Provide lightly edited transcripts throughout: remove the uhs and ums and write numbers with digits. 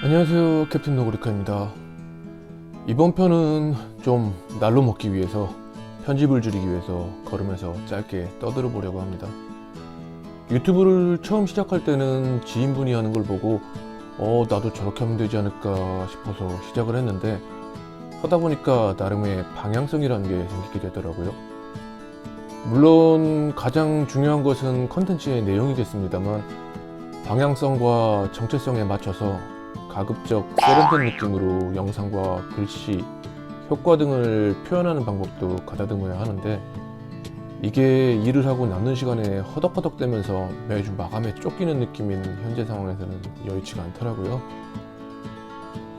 안녕하세요, 캡틴 노그리카입니다. 이번 편은 좀 날로 먹기 위해서, 편집을 줄이기 위해서 걸으면서 짧게 떠들어 보려고 합니다. 유튜브를 처음 시작할 때는 지인분이 하는 걸 보고 나도 저렇게 하면 되지 않을까 싶어서 시작을 했는데, 하다 보니까 나름의 방향성이라는 게 생기게 되더라고요. 물론 가장 중요한 것은 컨텐츠의 내용이겠습니다만, 방향성과 정체성에 맞춰서 가급적 세련된 느낌으로 영상과 글씨, 효과 등을 표현하는 방법도 가다듬어야 하는데, 이게 일을 하고 남는 시간에 허덕허덕대면서 매주 마감에 쫓기는 느낌인 현재 상황에서는 여의치가 않더라고요.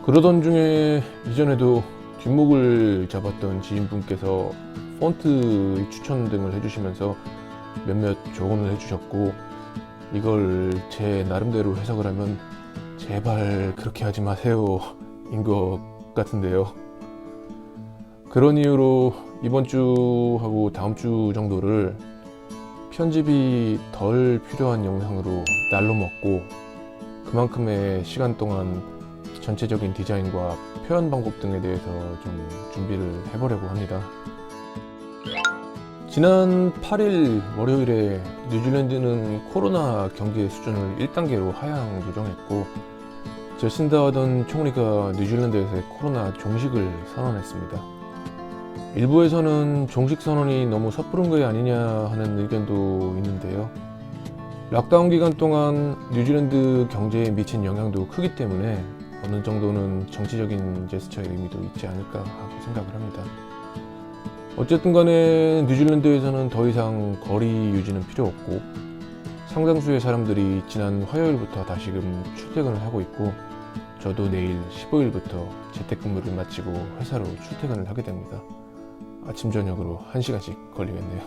그러던 중에 이전에도 뒷목을 잡았던 지인분께서 폰트 추천 등을 해주시면서 몇몇 조언을 해주셨고, 이걸 제 나름대로 해석을 하면 제발 그렇게 하지 마세요 인 것 같은데요. 그런 이유로 이번 주하고 다음 주 정도를 편집이 덜 필요한 영상으로 날로 먹고, 그만큼의 시간 동안 전체적인 디자인과 표현 방법 등에 대해서 좀 준비를 해보려고 합니다. 지난 8일 월요일에 뉴질랜드는 코로나 경계 수준을 1단계로 하향 조정했고, 제신다 하던 총리가 뉴질랜드에서의 코로나 종식을 선언했습니다. 일부에서는 종식 선언이 너무 섣부른 거 아니냐 하는 의견도 있는데요. 락다운 기간 동안 뉴질랜드 경제에 미친 영향도 크기 때문에 어느 정도는 정치적인 제스처의 의미도 있지 않을까 하고 생각을 합니다. 어쨌든 간에 뉴질랜드에서는 더 이상 거리 유지는 필요 없고, 상당수의 사람들이 지난 화요일부터 다시금 출퇴근을 하고 있고, 저도 내일 15일부터 재택근무를 마치고 회사로 출퇴근을 하게 됩니다. 아침 저녁으로 1시간씩 걸리겠네요.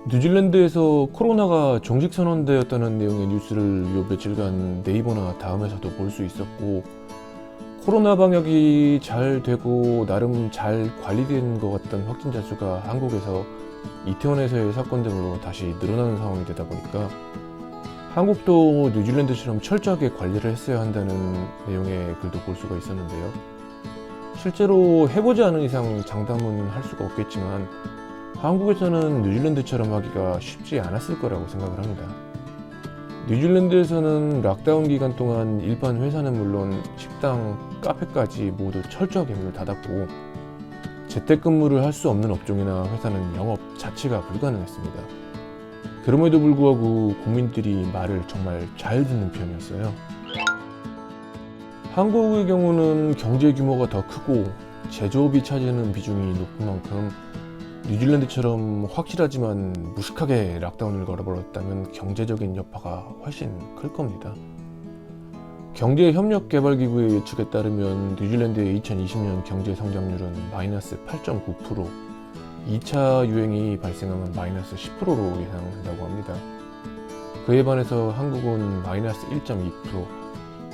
뉴질랜드에서 코로나가 종식 선언되었다는 내용의 뉴스를 요 며칠간 네이버나 다음에서도 볼 수 있었고, 코로나 방역이 잘 되고 나름 잘 관리된 것 같던 확진자 수가 한국에서 이태원에서의 사건 등으로 다시 늘어나는 상황이 되다 보니까 한국도 뉴질랜드처럼 철저하게 관리를 했어야 한다는 내용의 글도 볼 수가 있었는데요. 실제로 해보지 않은 이상 장담은 할 수가 없겠지만, 한국에서는 뉴질랜드처럼 하기가 쉽지 않았을 거라고 생각을 합니다. 뉴질랜드에서는 락다운 기간 동안 일반 회사는 물론 식당, 카페까지 모두 철저하게 문을 닫았고, 재택근무를 할 수 없는 업종이나 회사는 영업 자체가 불가능했습니다. 그럼에도 불구하고 국민들이 말을 정말 잘 듣는 편이었어요. 한국의 경우는 경제 규모가 더 크고 제조업이 차지하는 비중이 높은 만큼 뉴질랜드처럼 확실하지만 무식하게 락다운을 걸어버렸다면 경제적인 여파가 훨씬 클 겁니다. 경제협력개발기구의 예측에 따르면 뉴질랜드의 2020년 경제 성장률은 마이너스 8.9%, 2차 유행이 발생하면 마이너스 10%로 예상된다고 합니다. 그에 반해서 한국은 마이너스 1.2%,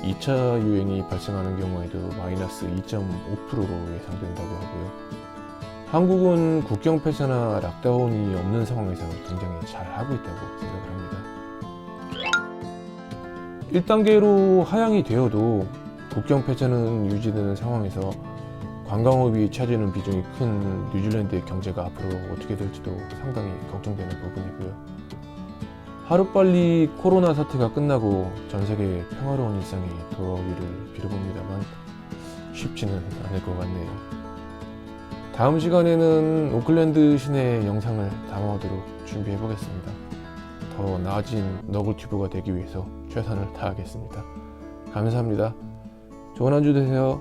2차 유행이 발생하는 경우에도 마이너스 2.5%로 예상된다고 하고요. 한국은 국경 폐쇄나 락다운이 없는 상황에서 굉장히 잘 하고 있다고 생각을 합니다. 1단계로 하향이 되어도 국경 폐쇄는 유지되는 상황에서 관광업이 차지하는 비중이 큰 뉴질랜드의 경제가 앞으로 어떻게 될지도 상당히 걱정되는 부분이고요. 하루빨리 코로나 사태가 끝나고 전 세계의 평화로운 일상이 돌아오기를 빌어봅니다만 쉽지는 않을 것 같네요. 다음 시간에는 오클랜드 시내 영상을 담아오도록 준비해보겠습니다. 더 나아진 너굴튜브가 되기 위해서 최선을 다하겠습니다. 감사합니다. 좋은 한 주 되세요.